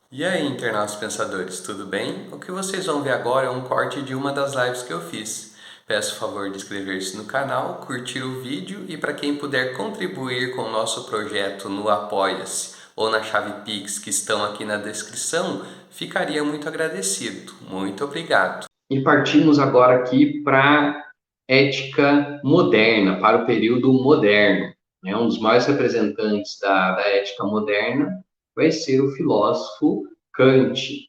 E aí, internautas pensadores, tudo bem? O que vocês vão ver agora é um corte de uma das lives que eu fiz. Peço o favor de inscrever-se no canal, curtir o vídeo e para quem puder contribuir com o nosso projeto no Apoia-se ou na chave Pix que estão aqui na descrição, ficaria muito agradecido. Muito obrigado. E partimos agora aqui para ética moderna, para o período moderno. Um dos maiores representantes da ética moderna vai ser o filósofo Kant.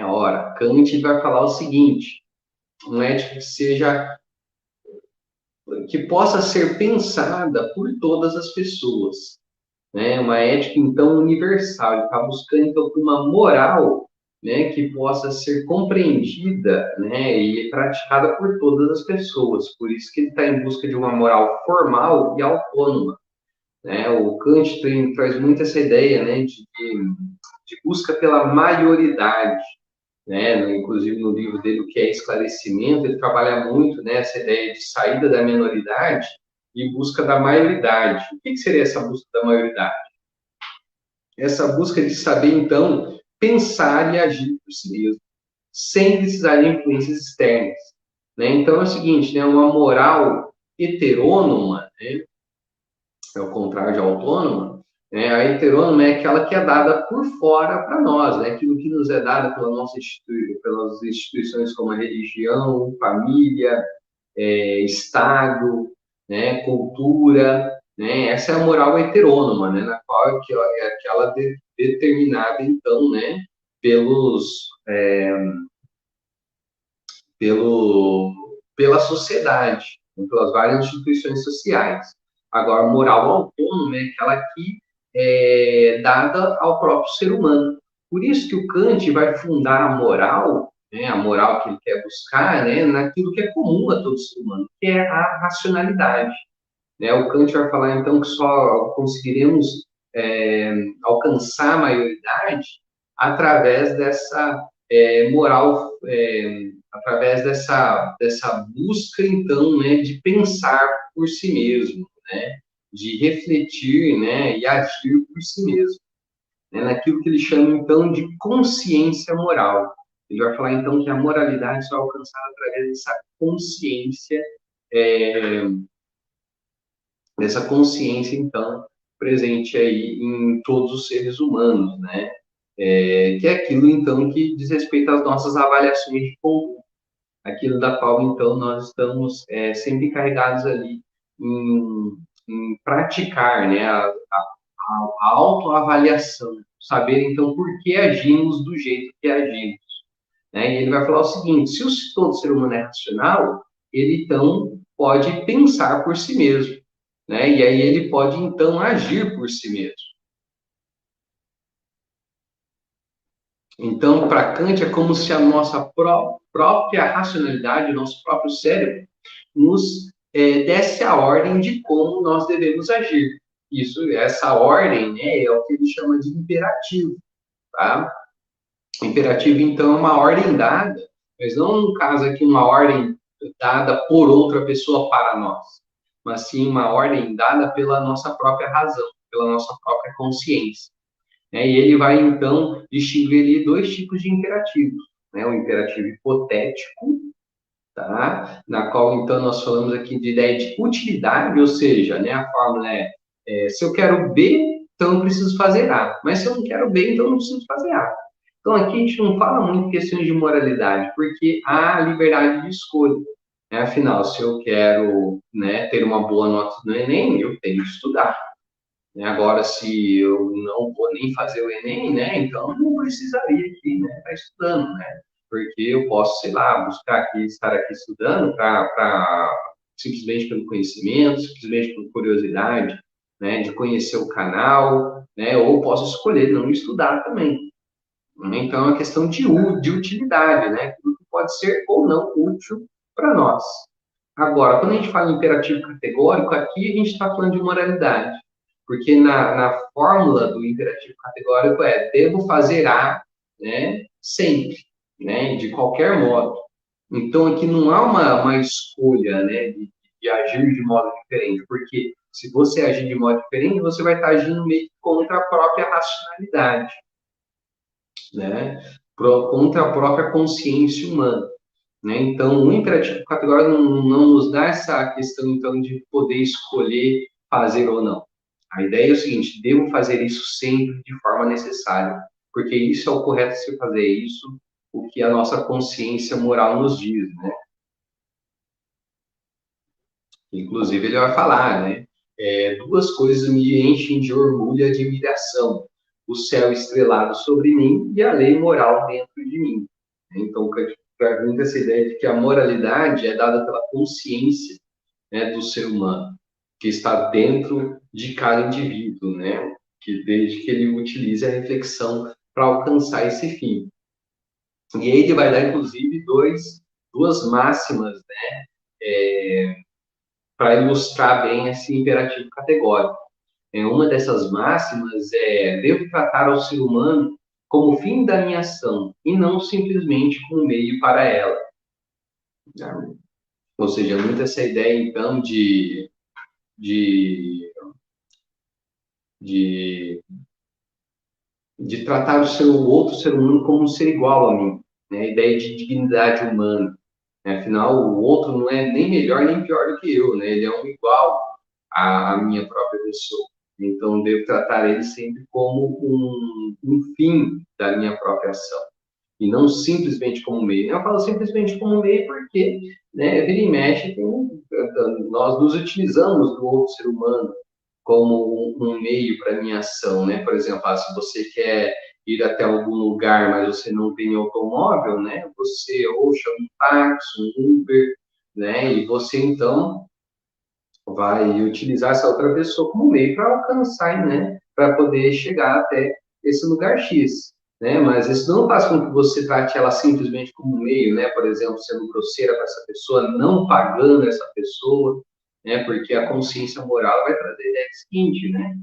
Ora, Kant vai falar o seguinte: uma ética que possa ser pensada por todas as pessoas, uma ética então universal. Ele está buscando então uma moral, que possa ser compreendida, e praticada por todas as pessoas. Por isso que ele está em busca de uma moral formal e autônoma. O Kant traz muito essa ideia, de busca pela maioridade, inclusive no livro dele, O que é Esclarecimento, ele trabalha muito, essa ideia de saída da minoridade e busca da maioridade. O que seria essa busca da maioridade? Essa busca de saber, então, pensar e agir por si mesmo, sem precisar de influências externas. Então, é o seguinte, uma moral heterônoma, é o contrário de autônoma, a heterônoma é aquela que é dada por fora para nós, aquilo que nos é dado pelas instituições como a religião, família, Estado, cultura, essa é a moral heterônoma, na qual é aquela determinada, então, pelos, é, pela sociedade, pelas várias instituições sociais. Agora, moral autônoma é aquela que é dada ao próprio ser humano. Por isso que o Kant vai fundar a moral que ele quer buscar, naquilo que é comum a todo ser humano, que é a racionalidade. O Kant vai falar, então, que só conseguiremos alcançar a maioridade através dessa moral, através dessa busca, então, de pensar por si mesmo, de refletir, e agir por si mesmo, naquilo que ele chama, então, de consciência moral. Ele vai falar, então, que a moralidade só é alcançada através é, dessa consciência, então, presente aí em todos os seres humanos, que é aquilo, então, que diz respeito às nossas avaliações de conduta, aquilo da qual, então, nós estamos sempre carregados ali em, em praticar, a autoavaliação, saber, então, por que agimos do jeito que agimos. E ele vai falar o seguinte: se todo ser humano é racional, ele, então, pode pensar por si mesmo, e aí ele pode, então, agir por si mesmo. Então, para Kant, é como se a nossa própria racionalidade, o nosso próprio cérebro, nos desse a ordem de como nós devemos agir. Essa ordem, é o que ele chama de imperativo, tá? Imperativo, então, é uma ordem dada, mas não, no caso aqui, uma ordem dada por outra pessoa para nós, mas sim uma ordem dada pela nossa própria razão, pela nossa própria consciência. E ele vai, então, distinguir ali dois tipos de imperativos. O imperativo hipotético, tá? Na qual, então, nós falamos aqui de ideia de utilidade, ou seja, a fórmula se eu quero B, então eu preciso fazer A. Mas se eu não quero B, então eu não preciso fazer A. Então, aqui a gente não fala muito em questões de moralidade, porque há liberdade de escolha. Afinal, se eu quero ter uma boa nota no Enem, eu tenho que estudar. Agora, se eu não vou nem fazer o Enem, então eu não precisaria aqui, estar estudando, porque eu posso, sei lá, buscar aqui, estar aqui estudando simplesmente pelo conhecimento, simplesmente por curiosidade, de conhecer o canal, ou posso escolher não estudar também. Então, é uma questão de utilidade, que pode ser ou não útil para nós. Agora, quando a gente fala em imperativo categórico, aqui a gente está falando de moralidade, porque na fórmula do imperativo categórico devo fazer A, sempre, de qualquer modo. Então, aqui não há uma escolha, de agir de modo diferente, porque se você agir de modo diferente, você vai estar agindo meio que contra a própria racionalidade. né, contra a própria consciência humana. Né? Então, o imperativo categórico não nos dá essa questão, então, de poder escolher fazer ou não. A ideia é o seguinte: devo fazer isso sempre de forma necessária, porque isso é o correto se fazer isso, o que a nossa consciência moral nos diz, né? Inclusive, ele vai falar, né? Duas coisas me enchem de orgulho e admiração: o céu estrelado sobre mim e a lei moral dentro de mim. Então, pergunta essa ideia de que a moralidade é dada pela consciência, né, do ser humano, que está dentro de cada indivíduo, né? Que desde que ele utilize a reflexão para alcançar esse fim. E aí ele vai dar, inclusive, duas máximas, né, para ilustrar bem esse imperativo categórico. Uma dessas máximas é: devo tratar ao ser humano como fim da minha ação e não simplesmente como meio para ela. Ou seja, muito essa ideia, então, de, de, de tratar o outro ser humano como um ser igual a mim, né? A ideia de dignidade humana. Né? Afinal, o outro não é nem melhor nem pior do que eu, né? Ele é um igual à minha própria pessoa. Então, devo tratar ele sempre como um fim da minha própria ação, e não simplesmente como meio. Eu falo simplesmente como meio porque, né, vira e mexe, nós nos utilizamos do outro ser humano como um meio para minha ação, né? Por exemplo, se você quer ir até algum lugar, mas você não tem automóvel, né? Você ou chama um táxi, um Uber, né? E você então vai utilizar essa outra pessoa como meio para alcançar, né? Para poder chegar até esse lugar X, né? Mas isso não faz com que você trate ela simplesmente como meio, né? Por exemplo, sendo grosseira para essa pessoa, não pagando essa pessoa, né? Porque a consciência moral vai trazer a ideia seguinte, né?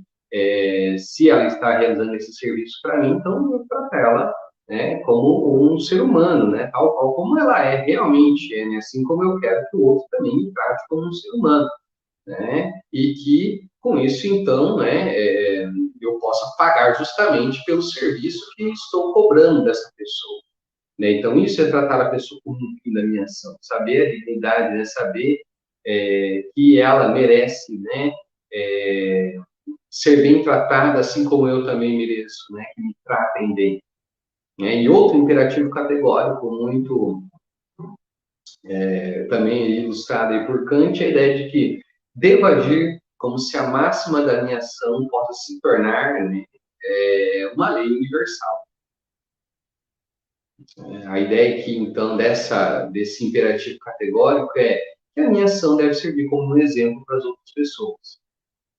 Se ela está realizando esse serviço para mim, então eu trato ela, né, como um ser humano, né? Tal qual como ela é realmente, né? Assim como eu quero que o outro também me trate como um ser humano, né? E que com isso então, né, eu possa pagar justamente pelo serviço que estou cobrando dessa pessoa, né? Então isso é tratar a pessoa como um fim da minha ação, saber a dignidade, né? Saber que ela merece, né, ser bem tratada assim como eu também mereço, né, que me tratem bem, né? E outro imperativo categórico muito também ilustrado aí por Kant é a ideia de que devo agir como se a máxima da minha ação possa se tornar, né, uma lei universal. A ideia que, então, desse imperativo categórico é que a minha ação deve servir como um exemplo para as outras pessoas,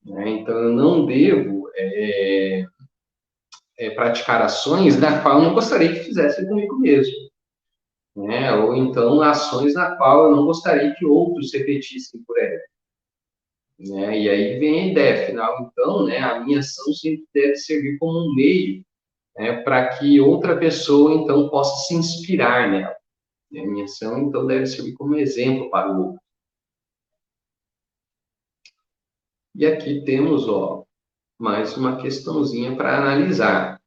né? Então, eu não devo praticar ações da qual eu não gostaria que fizessem comigo mesmo, né? Ou então ações na qual eu não gostaria que outros repetissem por ela. Né? E aí vem a ideia final, então, né, a minha ação sempre deve servir como um meio, né, para que outra pessoa, então, possa se inspirar nela. Né? A minha ação, então, deve servir como exemplo para o outro. E aqui temos, ó, mais uma questãozinha para analisar.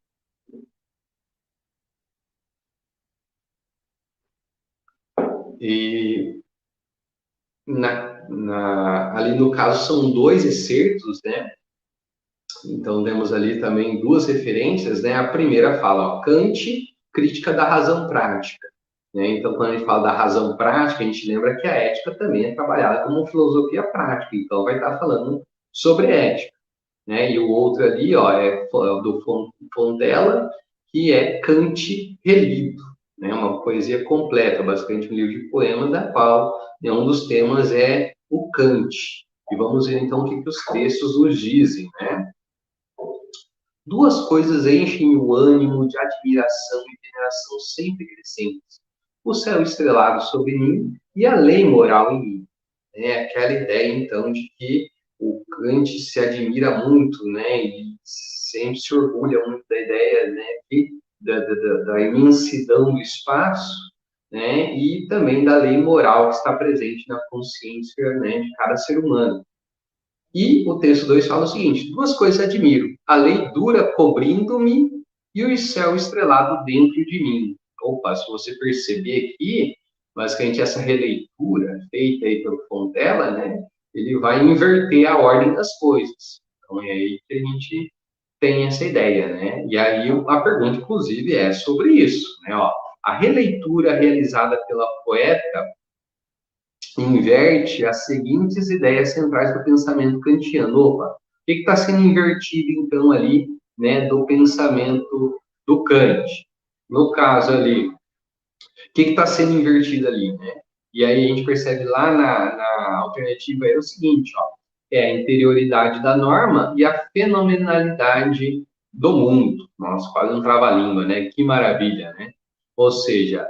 E ali no caso são dois excertos, né? Então temos ali também duas referências, né? A primeira fala, ó, Kant, crítica da razão prática. Né? Então, quando a gente fala da razão prática, a gente lembra que a ética também é trabalhada como filosofia prática. Então, vai estar falando sobre ética. Né? E o outro ali, ó, é do Fontella, que é Kant relido. Né? Uma poesia completa, basicamente um livro de poemas, da qual, né, um dos temas é o Kant. E vamos ver, então, o que os textos nos dizem, né? Duas coisas enchem o ânimo de admiração e veneração sempre crescentes: o céu estrelado sobre mim e a lei moral em mim. É aquela ideia, então, de que o Kant se admira muito, né, e sempre se orgulha muito da ideia, né, da imensidão do espaço, né, e também da lei moral que está presente na consciência, né, de cada ser humano. E o texto 2 fala o seguinte: duas coisas admiro: a lei dura cobrindo-me e o céu estrelado dentro de mim. Opa, se você perceber aqui, basicamente essa releitura feita aí pelo Fontella, né, ele vai inverter a ordem das coisas. Então é aí que a gente tem essa ideia, né? E aí a pergunta, inclusive, é sobre isso, né? Ó, a releitura realizada pela poeta inverte as seguintes ideias centrais do pensamento kantiano. Opa, o que está sendo invertido, então, ali, né, do pensamento do Kant? No caso ali, o que está sendo invertido ali, né? E aí a gente percebe lá na alternativa é o seguinte, ó, é a interioridade da norma e a fenomenalidade do mundo. Nossa, quase um trava-língua, né? Que maravilha, né? Ou seja,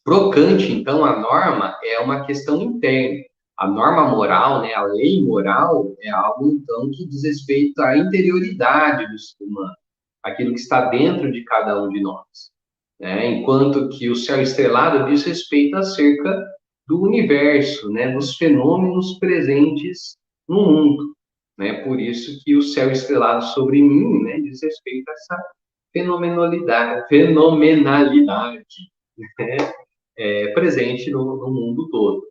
pro Kant, então, a norma é uma questão interna. A norma moral, né, a lei moral, é algo, então, que diz respeito à interioridade do ser humano, aquilo que está dentro de cada um de nós. Né? Enquanto que o céu estrelado diz respeito acerca do universo, né, dos fenômenos presentes no mundo. Né? Por isso que o céu estrelado sobre mim, né, diz respeito a essa fenomenalidade, né, presente no mundo todo.